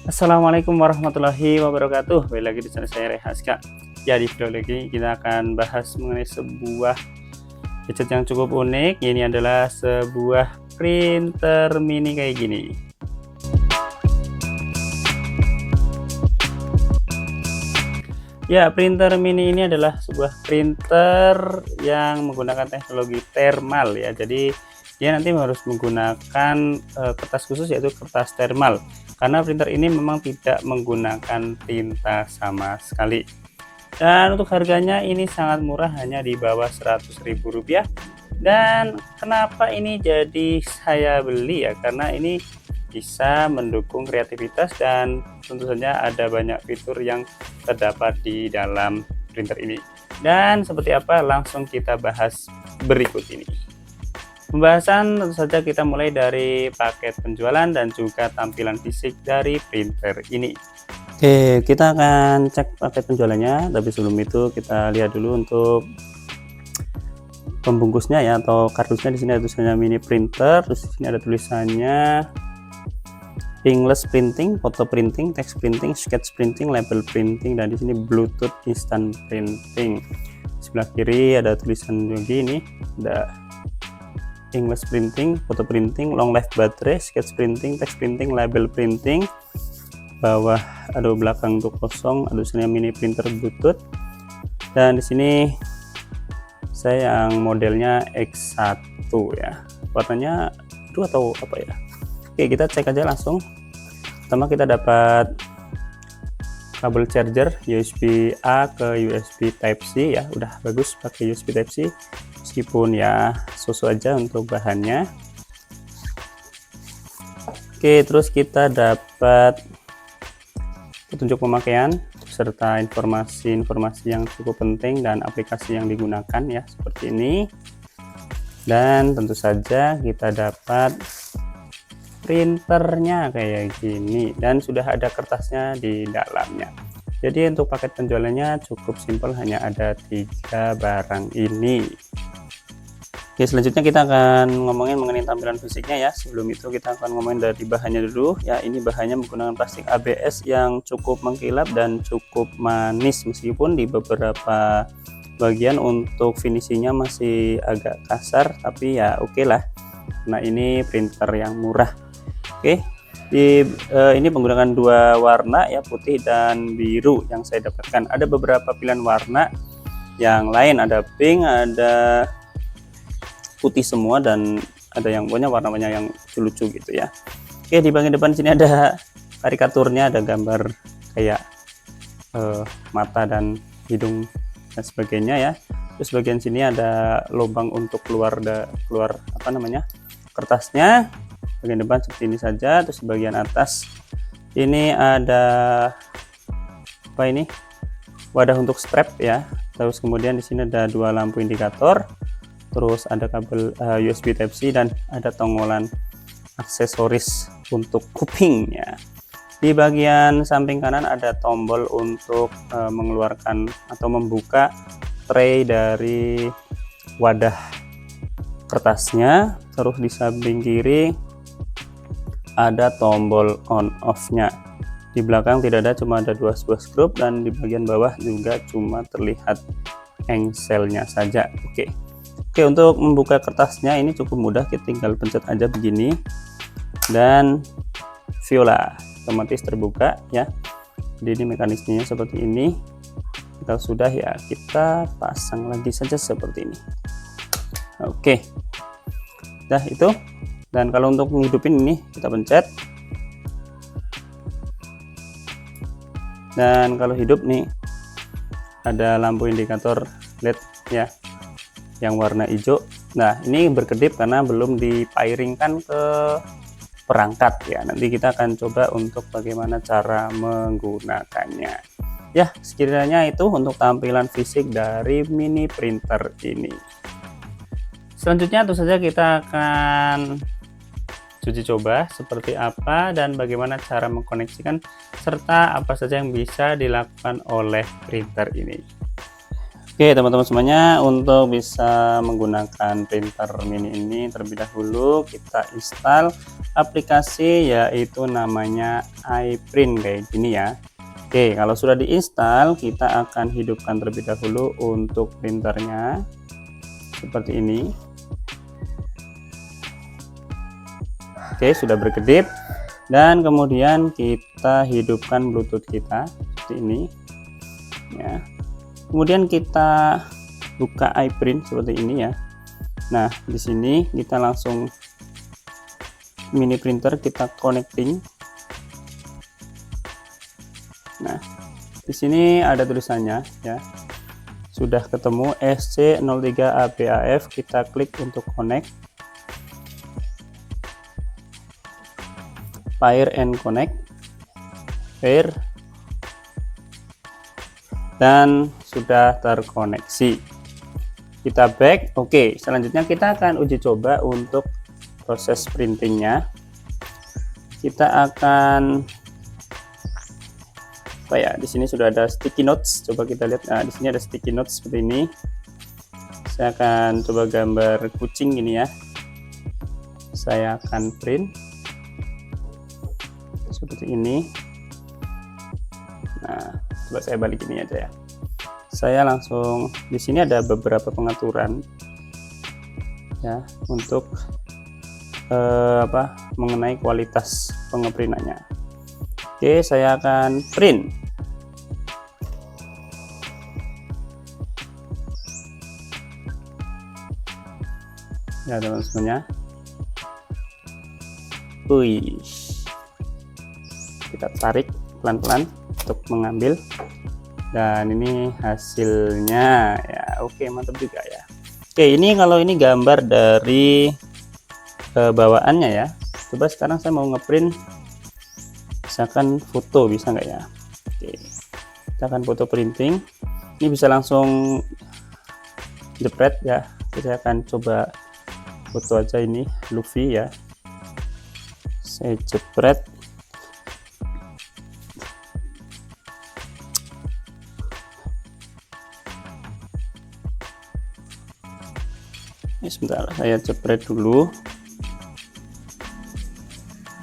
Assalamualaikum warahmatullahi wabarakatuh. Kembali lagi di channel saya Rehaska. Ya, di video lagi kita akan bahas mengenai sebuah gadget yang cukup unik. Ini adalah sebuah printer mini kayak gini. Ya, printer mini ini adalah sebuah printer yang menggunakan teknologi thermal ya. Jadi dia nanti harus menggunakan kertas khusus, yaitu kertas thermal, karena printer ini memang tidak menggunakan tinta sama sekali. Dan untuk harganya ini sangat murah, hanya di bawah Rp100.000. Dan kenapa ini jadi saya beli ya, karena ini bisa mendukung kreativitas dan tentu saja ada banyak fitur yang terdapat di dalam printer ini. Dan seperti apa, langsung kita bahas berikut ini. Pembahasan tentu saja kita mulai dari paket penjualan dan juga tampilan fisik dari printer ini. Oke, kita akan cek paket penjualannya, tapi sebelum itu kita lihat dulu untuk pembungkusnya ya, atau kardusnya. Di sini ada tulisannya mini printer, terus di sini ada tulisannya inkless printing, photo printing, text printing, sketch printing, label printing, dan di sini Bluetooth instant printing. Sebelah kiri ada tulisan begini, ada inkless printing, photo printing, long life battery, sketch printing, text printing, label printing. Bawah ada belakang untuk kosong, ada tulisannya mini printer Bluetooth. Dan di sini saya yang modelnya X1 ya. Warnanya itu atau apa ya? Oke, kita cek aja langsung. Pertama kita dapat kabel charger USB A ke USB Type C ya, udah bagus pakai USB Type C, meskipun ya susu aja untuk bahannya. Oke, terus kita dapat petunjuk pemakaian serta informasi-informasi yang cukup penting dan aplikasi yang digunakan ya, seperti ini. Dan tentu saja kita dapat printernya kayak gini, dan sudah ada kertasnya di dalamnya. Jadi untuk paket penjualannya cukup simpel, hanya ada 3 barang ini. Oke, selanjutnya kita akan ngomongin mengenai tampilan fisiknya ya. Sebelum itu kita akan ngomongin dari bahannya dulu ya. Ini bahannya menggunakan plastik ABS yang cukup mengkilap dan cukup manis, meskipun di beberapa bagian untuk finishingnya masih agak kasar, tapi ya oke lah, nah ini printer yang murah. Oke, ini menggunakan 2 warna ya, putih dan biru yang saya dapatkan. Ada beberapa pilihan warna yang lain, ada pink, ada putih semua, dan ada yang punya warna-warna yang lucu gitu ya. Oke, di bagian depan sini ada karikaturnya, ada gambar kayak mata dan hidung dan sebagainya ya. Terus bagian sini ada lubang untuk keluar apa namanya, kertasnya. Bagian depan seperti ini saja. Terus di bagian atas ini ada apa ini, wadah untuk strap ya. Terus kemudian di sini ada 2 lampu indikator, terus ada kabel USB Type C, dan ada tonggolan aksesoris untuk kupingnya. Di bagian samping kanan ada tombol untuk mengeluarkan atau membuka tray dari wadah kertasnya. Terus di samping kiri ada tombol on off nya. Di belakang tidak ada, cuma ada 2 buah skrup, dan di bagian bawah juga cuma terlihat engselnya saja. Oke, untuk membuka kertasnya ini cukup mudah, kita tinggal pencet aja begini, dan viola otomatis terbuka ya. Jadi ini mekanismenya seperti ini. Kalau sudah ya, kita pasang lagi saja seperti ini. Oke, nah itu. Dan kalau untuk menghidupin ini kita pencet, dan kalau hidup nih ada lampu indikator LED ya yang warna hijau. Nah, ini berkedip karena belum dipairingkan ke perangkat ya. Nanti kita akan coba untuk bagaimana cara menggunakannya ya. Sekiranya itu untuk tampilan fisik dari mini printer ini. Selanjutnya tentu saja kita akan uji coba seperti apa dan bagaimana cara mengkoneksikan, serta apa saja yang bisa dilakukan oleh printer ini. Oke teman-teman semuanya, untuk bisa menggunakan printer mini ini terlebih dahulu kita install aplikasi, yaitu namanya iPrint kayak gini ya. Oke, kalau sudah diinstal, kita akan hidupkan terlebih dahulu untuk printernya seperti ini. Oke, sudah berkedip, dan kemudian kita hidupkan Bluetooth kita seperti ini ya. Kemudian kita buka iPrint seperti ini ya. Nah, di sini kita langsung mini printer kita connecting. Nah, di sini ada tulisannya ya. Sudah ketemu SC03ABAF, kita klik untuk connect. Pair and connect. Pair. Dan sudah terkoneksi. Kita back. Oke, selanjutnya kita akan uji coba untuk proses printingnya. Kita akan di sini sudah ada sticky notes. Coba kita lihat. Nah, di sini ada sticky notes seperti ini. Saya akan coba gambar kucing ini ya. Saya akan print seperti ini. Nah, coba saya balik ini aja ya. Saya langsung di sini ada beberapa pengaturan ya untuk mengenai kualitas pengeprintannya. Oke, saya akan print. Ya teman-teman semuanya. Wih, kita tarik pelan-pelan untuk mengambil, dan ini hasilnya ya. Oke, mantap juga ya. Oke, ini kalau ini gambar dari bawaannya ya. Coba sekarang saya mau ngeprint misalkan foto, bisa nggak ya? Oke, kita akan foto printing. Ini bisa langsung jepret ya. Saya akan coba foto aja ini Luffy ya. Saya jepret. Ini sebentar, saya jepret dulu.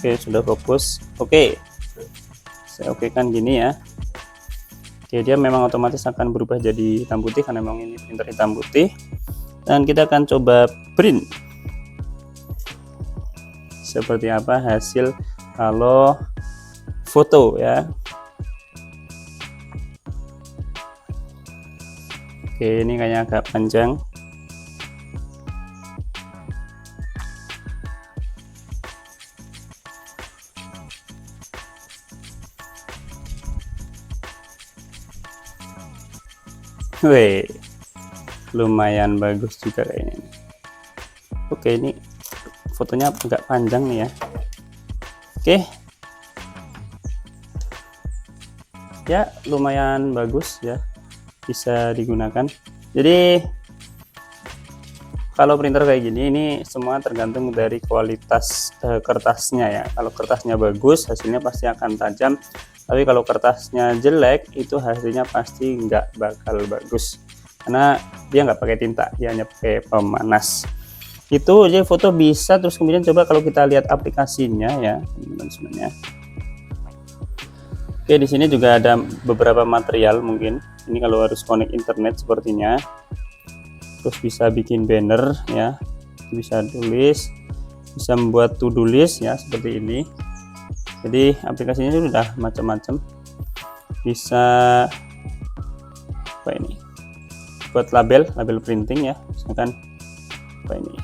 Oke, sudah fokus. Oke, saya okekan gini ya. Oke, dia memang otomatis akan berubah jadi hitam putih karena memang ini printer hitam putih. Dan kita akan coba print seperti apa hasil kalau foto ya. Oke, ini kayaknya agak panjang. Wih, lumayan bagus juga kayaknya. Oke, ini fotonya agak panjang nih ya. Oke ya, lumayan bagus ya, bisa digunakan. Jadi kalau printer kayak gini, ini semua tergantung dari kualitas kertasnya ya. Kalau kertasnya bagus, hasilnya pasti akan tajam. Tapi kalau kertasnya jelek, itu hasilnya pasti nggak bakal bagus, karena dia nggak pakai tinta, dia hanya pakai pemanas. Itu aja foto bisa. Terus kemudian coba kalau kita lihat aplikasinya ya teman-teman semuanya. Oke, di sini juga ada beberapa material mungkin. Ini kalau harus connect internet sepertinya. Terus bisa bikin banner ya, bisa tulis, bisa membuat to-do list ya seperti ini. Jadi aplikasinya sudah macam-macam. Bisa ini buat label printing ya, misalkan ini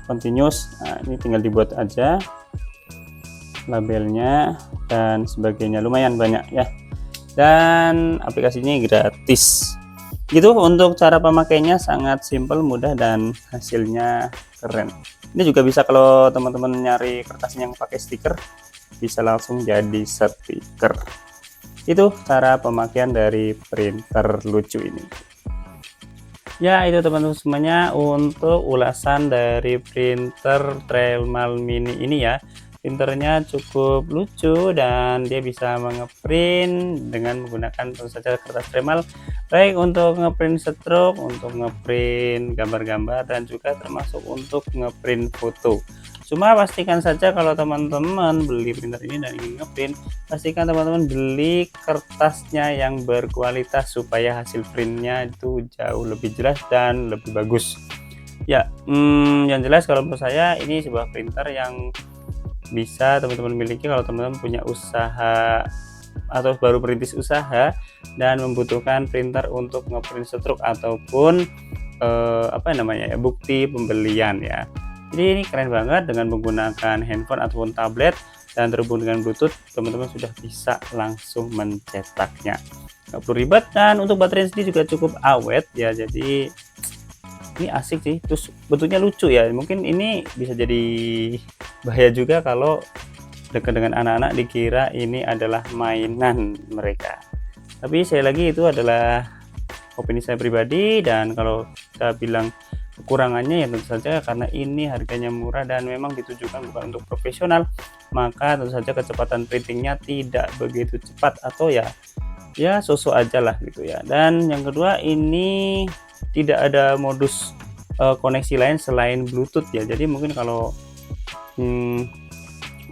continuous. Nah, ini tinggal dibuat aja labelnya dan sebagainya. Lumayan banyak ya, dan aplikasinya gratis gitu. Untuk cara pemakainya sangat simple, mudah, dan hasilnya keren. Ini juga bisa kalau teman-teman nyari kertasnya yang pakai stiker, bisa langsung jadi stiker. Itu cara pemakaian dari printer lucu ini ya. Itu teman-teman semuanya untuk ulasan dari printer Trailmal Mini ini ya. Printernya cukup lucu dan dia bisa mengeprint dengan menggunakan tentu saja kertas Trailmal, baik untuk ngeprint stroke, untuk ngeprint gambar-gambar, dan juga termasuk untuk ngeprint foto. Cuma pastikan saja kalau teman-teman beli printer ini dan ingin ngeprint, pastikan teman-teman beli kertasnya yang berkualitas supaya hasil printnya itu jauh lebih jelas dan lebih bagus. Ya, yang jelas kalau menurut saya ini sebuah printer yang bisa teman-teman miliki kalau teman-teman punya usaha atau baru perintis usaha dan membutuhkan printer untuk ngeprint stroke ataupun bukti pembelian ya. Jadi ini keren banget dengan menggunakan handphone ataupun tablet dan terhubung dengan Bluetooth, teman-teman sudah bisa langsung mencetaknya. Nggak perlu ribet, dan untuk baterai sendiri juga cukup awet ya. Jadi ini asik sih, terus bentuknya lucu ya. Mungkin ini bisa jadi bahaya juga kalau dekat dengan anak-anak dikira ini adalah mainan mereka. Tapi sekali lagi itu adalah opini saya pribadi, dan kalau kita bilang kekurangannya ya tentu saja karena ini harganya murah dan memang ditujukan bukan untuk profesional, maka tentu saja kecepatan printingnya tidak begitu cepat atau ya sosok aja lah gitu ya. Dan yang kedua, ini tidak ada modus koneksi lain selain Bluetooth ya. Jadi mungkin kalau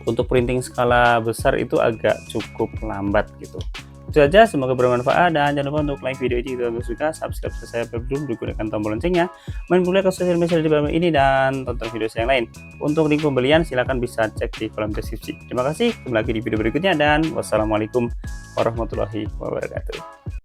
untuk printing skala besar itu agak cukup lambat gitu. Itu saja, semoga bermanfaat, dan jangan lupa untuk like video ini jika kalian suka, subscribe saya belum, gunakan tombol loncengnya, main boleh ke sosial media di bawah ini, dan tonton video saya yang lain. Untuk link pembelian silahkan bisa cek di kolom deskripsi. Terima kasih, kembali lagi di video berikutnya, dan wassalamualaikum warahmatullahi wabarakatuh.